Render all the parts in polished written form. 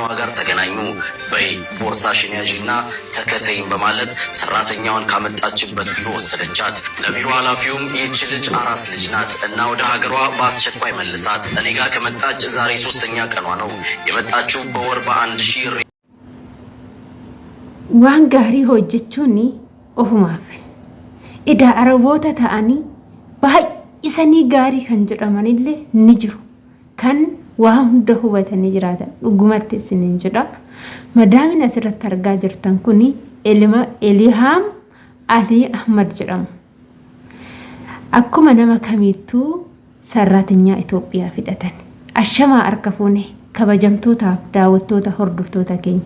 ከሰራተኛዋ ጋር ተገናኙ። በይ ቦርሳሽን ያዥና ተከተይም በማለት ሰራተኛዋን ካመጣችበት ቢሮ ወሰደቻት። ለቢሮ ኃላፊውም ይህች ልጅ አራስ ልጅ ናት እና ወደ ሀገሯ በአስቸኳይ መልሳት፣ እኔ ጋር ከመጣች ዛሬ 3ኛ ቀኗ ነው። የመጣችው በወር በ1000 waan gaarii hojjechuun ofumaaf idaa araboota ta'anii baay'isanii gaarii kan jedhamanillee ni jiru. Kan waa hunda hubatanii jiraatan dhugumatti isiniin jedha. Madaamin asirratti argaa jirtan kun Elihaam Alii Ahmad jedhamu. Akkuma nama kamiittuu sarraatinyaa Itoophiyaa fidhatan. Ashamaa harka fuune kabajamtootaaf daawwattoota hordoftoota keenya.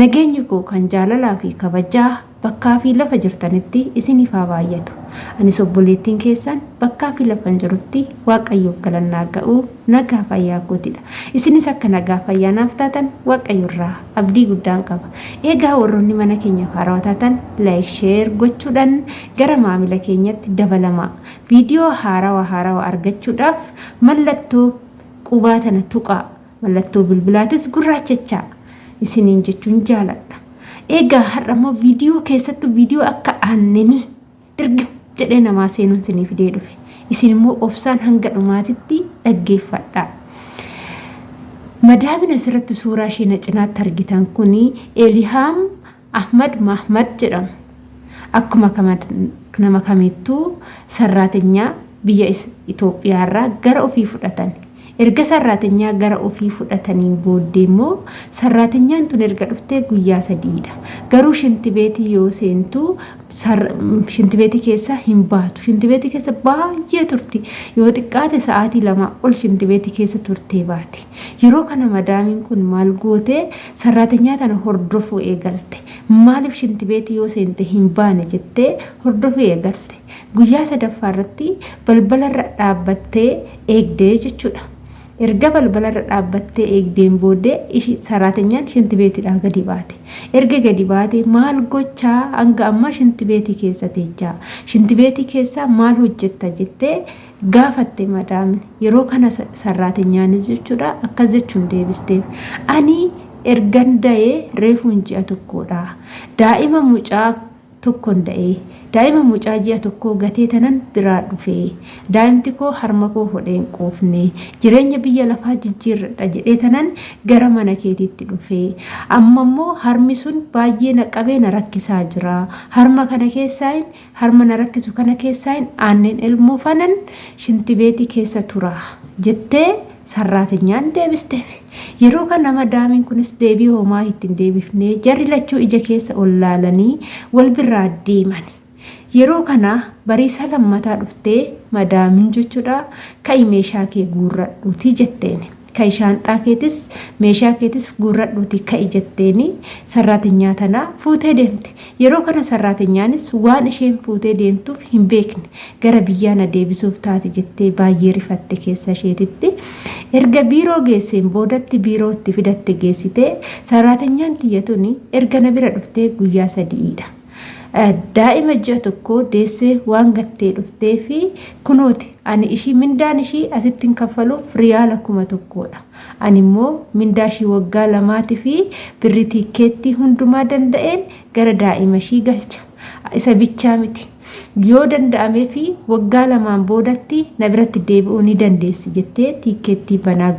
Nageenyi koo kan jaalalaa fi kabajaa bakkaa fi lafa jirtanitti isiniif haa baay'atu. Anis obboleettiin keessan bakkaa fi lafa jirutti Waaqayyoof galannaa ga'uu nagaa fayyaa kootidha. Isinis akka nagaa fayyaa naaf taatan Waaqayyo irraa abdii guddaan qaba. Egaa warroonni mana keenya haarawaa taatan like share gochuudhaan gara maamila keenyatti dabalamaa. Viidiyoo haarawaa argachuudhaaf mallattoo qubaa tana tuqaa. Mallattoo bilbilaatis gurraachachaa isiniin jechuun jaaladha. Egaa har'ammoo viidiyoo keessattuu viidiyoo akka aannanii dirgam jedhee namaa seenuun isiniif fidee dhufe. Isin immoo obsaan hanga dhumaatitti dhaggeeffadhaa. Madaamina asirratti suuraa ishee cinaatti argitan kun Elihaam Ahmad Mahmad jedhama. Akkuma nama kamittuu sarraatinyaa biyya Itoophiyaa irraa gara ofii fudhatan. Erga sarraatinyaa gara ofii fudhataniin booddee immoo sarraatinyaan tun erga dhuftee guyyaa 3dha. Garuu shintibeetii yoo seentu shintibeetii keessa hin baatu. Shintibeetii keessa baay'ee turti. Yoo xiqqaate sa'aatii 2 ol shintibeetii keessa turtee baati. Yeroo kana madaamiin kun maal goote sarraatinyaa tana hordofuu eegalte. Maaliif shintibeetii yoo seente hin baane jettee hordofuu eegalte. Guyyaa 3ffaa irratti balbala irra dhaabbattee eegdee jechuudha. Erga balbala irra dhaabbattee eegdeen booddee sarraatinyaan shintibeetiidhaa gadi baate. Erga gadi baate maal gochaa hanga amma shintibeetii keessa teechaa. Shintibeetii keessa maal hojjetta jettee gaafatte madaamin. Yeroo kana sarraatinyaanis jechuudha akkas jechuun deebisteef. Ani ergan da'ee reefuun ji'a tokkodha. Daa'ima mucaa tokkon da'ee. Daa'ima mucaa ji'a tokko gatee tanan biraa dhufee. Daa'imti koo harma koo hodheen quufne. Jireenya biyya lafaa jijjiirradha jedhee tanan gara mana keetiitti dhufee. Amma immoo harmi sun baay'ee na qabee na rakkisaa jira. Harma na rakkisu kana keessaayin aanneen ilmoo fanan shintibeetii keessa tura jettee sarraatinyaan deebisteef. Yeroo kana madaamiin kunis deebii homaa ittiin deebifnee jarri lachuu ija keessa ol laalanii wal biraa deeman. Yeroo kana bariisa lammataa dhuftee madaamin jechuudha ka'i meeshaa kee guurradhuutii jetteeni. Ka'i shaanxaa keetis meeshaa keetis guurradhuutii ka'i jetteeni sarraatinyaa tana fuutee deemti. Yeroo kana sarraatinyaanis waan isheen fuutee deemtuuf hin beekne gara biyyaa na deebisuuf taate jettee baay'ee rifatte keessa isheetitti. Erga biiroo geesseen boodatti biirootti fidatte geessitee sarraatinyaan tiyyatuni erga na bira dhuftee guyyaa 3dha. Daa'ima ji'a tokko deessee waan gattee dhuftee fi kunooti ani ishii mindaan ishii asittiin kaffaluuf riyaala 1,000dha. Ani immoo mindaa ishii waggaa 2 fi birri tiikeettii hundumaa danda'een gara daa'ima ishii galcha. Isa bichaa miti. Yoo danda'amee fi waggaa 2 boodatti na biratti deebi'uu ni dandeessi jettee tiikeettii banaa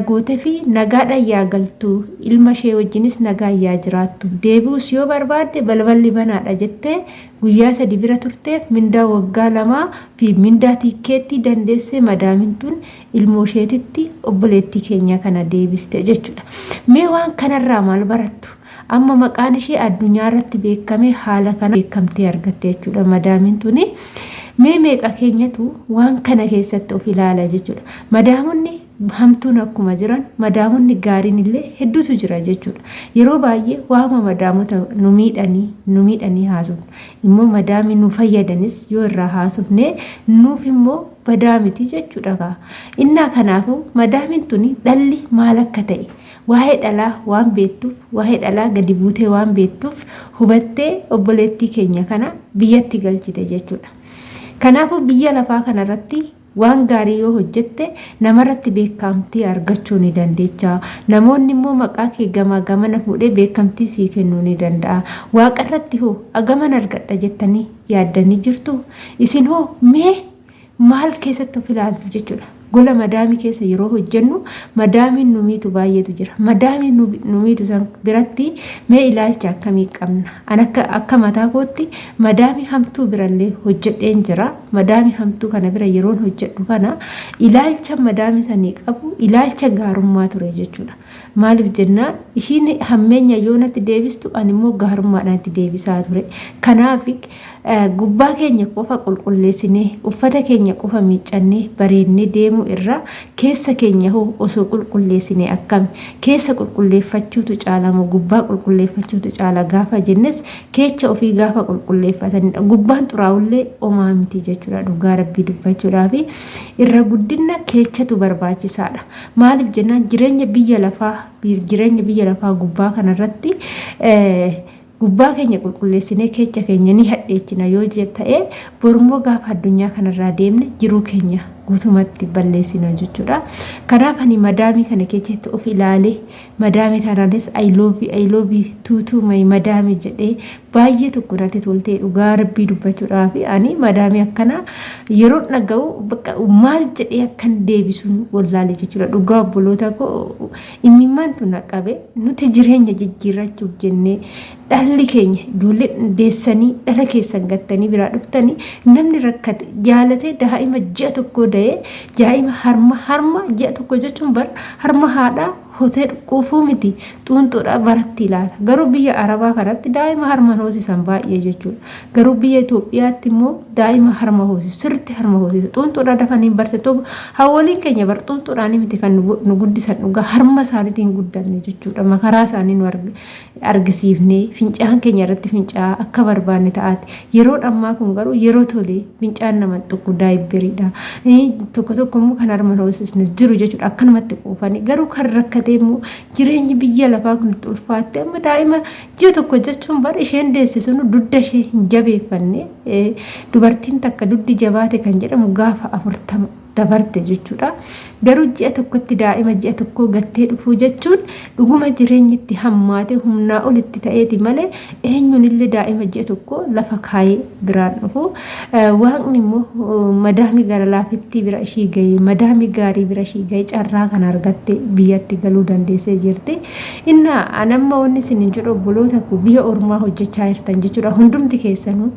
gootee fi nagaadhaan yaa galtu ilma ishee wajjinis nagaa yaa jiraattu deebi'us yoo barbaadde balballi banaadha jettee guyyaa 3 bira turteef mindaa waggaa 2 fi mindaa tiikeettii dandeessee madaamin tun ilmoo isheetitti obboleettii keenya kana deebiste jechuudha. Mee waan kanarraa maal barattu? Amma maqaan ishee addunyaa irratti beekamee haala kana beekamtee argatte jechuudha madaamin tuni. Mee meeqa keenyatu waan kana keessatti of ilaala jechuudha. Madaamonni hamtuun akkuma jiran madaamonni gaariin illee hedduutu jira jechuudha. Yeroo baay'ee waama madaamota nu miidhanii haasofna. Immoo madaamii nu fayyadanis yoo irraa haasofne nuuf immoo badaa miti jechuudha. Innaa kanaafuu madaamiin tuni dhalli maal akka ta'e waa'ee dhalaa waan beektuuf waa'ee dhalaa gadi buutee waan beektuuf hubattee obboleettii keenya kana biyyatti galchite jechuudha. Kanaafuu biyya lafaa kanarratti waan gaarii yoo hojjette namarratti beekamtii argachuu ni dandeecha. Namoonni immoo maqaa kee gamaa gamana fuudhee beekamtii sii kennuu ni danda'a. Waaqarratti hoo agaman argadha jettanii yaaddanii jirtu? Isin hoo mee maal keessatti of ilaaltu jechuudha. Gola madaamii keessa yeroo hojjennu madaamiin numiitu baay'eetu jira. Madaamiin numiitu san biratti mee ilaalcha akkamii qabna? An akka mataa kootti madaamii hamtuu birallee hojjedheen jira. Madaamii hamtuu kana bira yeroon hojjedhu kana ilaalcha madaamii sanii qabu ilaalcha gaarummaa ture jechuudha. Maaliif jennaan ishiin hammeenya yoo natti deebistu ani immoo gaarummaadhaan itti deebisaa ture. Kanaaf gubbaa keenya qofa qulqulleessinee uffata keenya qofa miiccannee bareednee deemuu irra keessa keenya hoo osoo qulqulleessinee akkami? Keessa qulqulleeffachuutu caalamu gubbaa qulqulleeffachuutu caala gaafa jennes keecha ofii gaafa qulqulleeffatanidha. Gubbaan xuraa'ullee homaa miti jechuudha dhugaa rabbii dubbachuudhaaf irra guddina keechatu barbaachisaadha. Maaliif jennaan jireenya biyya lafaa gubbaa kanarratti gubbaa keenya qulqulleessinee keecha keenya ni hadheechina yoo ta'e borummoo gaafa addunyaa kanarraa deemne jiruu keenya guutumatti balleessina jechuudha. Kanaaf ani madaamii kana keessatti of ilaalee madaamii taanaanis I love you tuutuu mai madaamii jedhee baay'ee tokko natti toltee dhugaa rabbii dubbachuudhaaf ani madaamii akkana yeroo dhaga'u bakka maal jedhee akkan deebisuun wallaalee jechuudha. Dhugaa obboloota koo imimmaan tun qabe nuti jireenya jijjiirrachuuf jennee dhalli keenya ijoollee deessanii dhala keessan gattanii biraa dhuftanii namni rakkate jaalatee daa'ima ji'a tokko da'ee daa'ima harma ji'a tokko jechuun bar harma haadhaa hotel quufuu miti xuunxuudha baratti ilaala. Garuu biyya Arabaa kanatti daa'ima harma hoosisan baay'ee jechuudha. Garuu biyya Itoophiyaatti immoo daa'ima harma hoosisu sirriitti harma hoosisu xuunxuudha dafanii barse tokko hawwaliin keenya bar xuunxuudhaan miti kan nu guddisan dhugaa harma isaaniitiin guddanne jechuudha. Makaraa isaanii nu argisiifnee fincaan keenya irratti fincaa akka barbaanne ta'aati. Yeroo dhammaa kun garuu yeroo tolee fincaan nama tokko daa'ibbiriidha. Tokko immoo kan harma hoosisnes jiru jechuudha. Akkanumatti quufanii garuu kan rakkate immoo jireenyi biyya lafaa kun ulfaatte amma daa'ima ji'a tokko jechuun bar isheen deessisuun dudda ishee hin jabeeffanne dubartiin takka duddi jabaate kan jedhamu gaafa 40 dabarte jechuudha. Garuu ji'a tokkotti daa'ima ji'a tokko gattee dhufuu jechuun dhuguma jireenyitti hammaate humnaa olitti ta'eeti malee eenyuunillee daa'ima ji'a tokko lafa kaayee biraan dhufu. Waaqni immoo madaamii gara laafittii bira ishii gahee madaamii gaarii bira ishii gahee carraa kana argatte biyyatti galuu dandeessee jirti. Inna anamma wanni isin jedhu obboloota koo biyya ormaa hojjechaa jirtan jechuudha. Hundumti keessanuu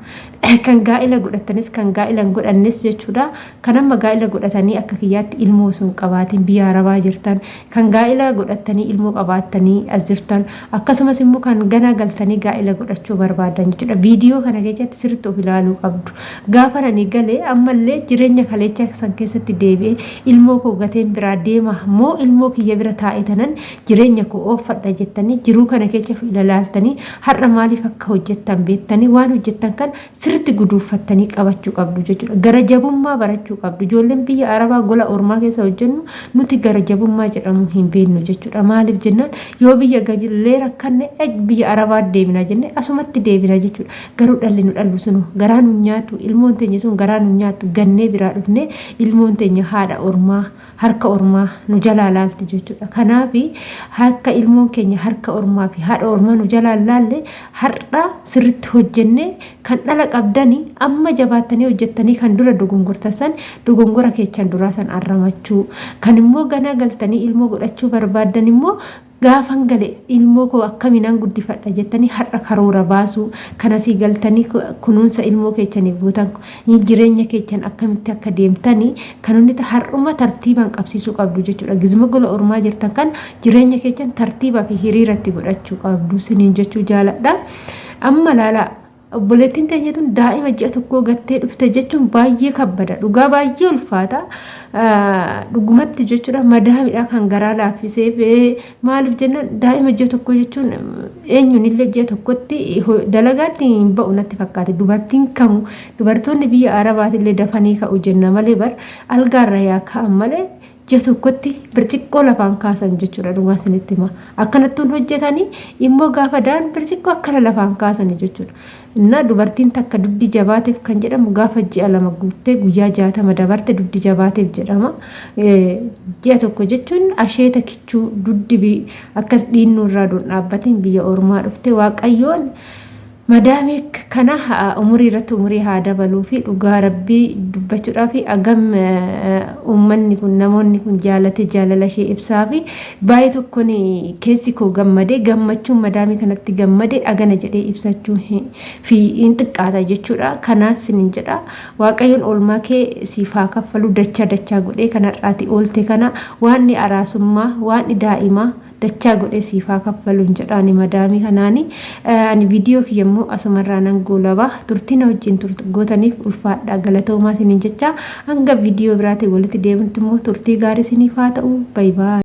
kan gaa'ila godhatanis kan gaa'ila hin godhannes jechuudha. Kan amma gaa'ila godhatanii akka kiyyaatti ilmoo sun qabaatiin biyya Arabaa jirtan kan gaa'ila godhatanii ilmoo qabaatanii as jirtan akkasumas immoo kan gana galtanii gaa'ila godhachuu barbaadan jechuudha. Viidiyoo kana keessatti sirriitti of ilaaluu qabdu. Gaafa nani galee ammallee jireenya kaleechaa san keessatti deebi'ee ilmoo koo gateen biraa deema moo ilmoo kiyya bira taa'ee tanan jireenya koo ooffadha jettanii jiruu kana keessa ilaaltanii har'a maaliif akka hojjettan beektanii waan hojjettan kan sirriitti guduunfattanii qabachuu qabdu jechuudha. Gara jabummaa barachuu qabdu. Ijoolleen biyya Arabaa gola ormaa keessa hojjennu nuti gara jabummaa jedhamu hin beeknu jechuudha. Maaliif jennaan yoo biyya gajilee rakkanne biyya Arabaa deemina jenne asumatti deebina jechuudha. Garuu dhalli nu dhallu sunu garaa nu nyaatu ilmoon teenya sun garaa nu nyaatu gannee biraa dhufne ilmoon teenya haadha ormaa harka ormaa nu jalaa laalti jechuudha. Kanaaf akka ilmoon keenya harka ormaa fi haadha ormaa nu jalaa laalle har'a sirriitti hojjenne kan dhala qabdanii amma jabaattanii hojjettanii kan dura dogongortasan dogongora keechan duraa san arramachuu kan immoo gana galtanii ilmoo godhachuu barbaadan immoo gaafan gale ilmoo koo akkamiin guddifadha jettanii har'a karoora baasuu kanasii galtanii kunuunsa ilmoo keechaniif gootan jireenya keechan akkamitti akka deemtanii kanonni har'uma tartiibaan qabsiisuu qabdu jechuudha. Gizma gola ormaa jirtan kan jireenya keechan tartiibaa fi hiriiratti godhachuu qabdu siniin jechuu jaaladha. Amma laala obboleettiin teenya tun daa'ima ji'a tokko gattee dhufte jechuun baay'ee kabbada dhugaa baay'ee ulfaata dhugumatti jechuudha. Madaamidha kan garaa laaffisee maaliif jennaan daa'ima ji'a tokko jechuun eenyuunillee ji'a tokkotti dalagaatti hin ba'u natti fakkaate. Dubartoonni biyya Arabaatillee dafanii ka'u jenna malee bar algaarra yaa ka'an malee ji'a tokkotti birciqqoo lafaan kaasan jechuudha dhugaa isinitti hima. Akkanattuun hojjetanii immoo gaafa daan birciqqoo akkana lafaan kaasan jechuudha. Inna dubartiin takka duddi jabaateef kan jedhamu gaafa ji'a lama guuttee guyyaa 60 dabarte duddi jabaateef jedhama. Ji'a tokko jechuun asheeta kichuu duddi akkas dhiinnu irraa doon dhaabbatiin biyya ormaa dhufte waaqayyoon madaamii kana umurii irratti umurii haa dabaluu fi dhugaa rabbii dubbachuudhaa fi agam uummanni kun namoonni kun jaalala ishee ibsaa fi baay'ee tokkoon keessi koo gammadee gammachuun madaamii kanatti gammadee agana jedhee ibsachuu fi hin xiqqaata jechuudha. Kanaas sinin jedha waaqayyoon oolmaa kee siif haa kaffalu dachaa godhee kanarraati oolte kana waan araasummaa waan daa'imaa dachaa godhee siif haa kaffaluun jedhaani madaamii kanaani. Ani viidiyoo kiyyammoo asumarraa nan goolaba turtiin wajjin gootaniif ulfaadha galatoomaa sinin jecha hanga viidiyoo biraatiin walitti deemnutti immoo turtii gaarii siniif haa ta'u. Bye bye.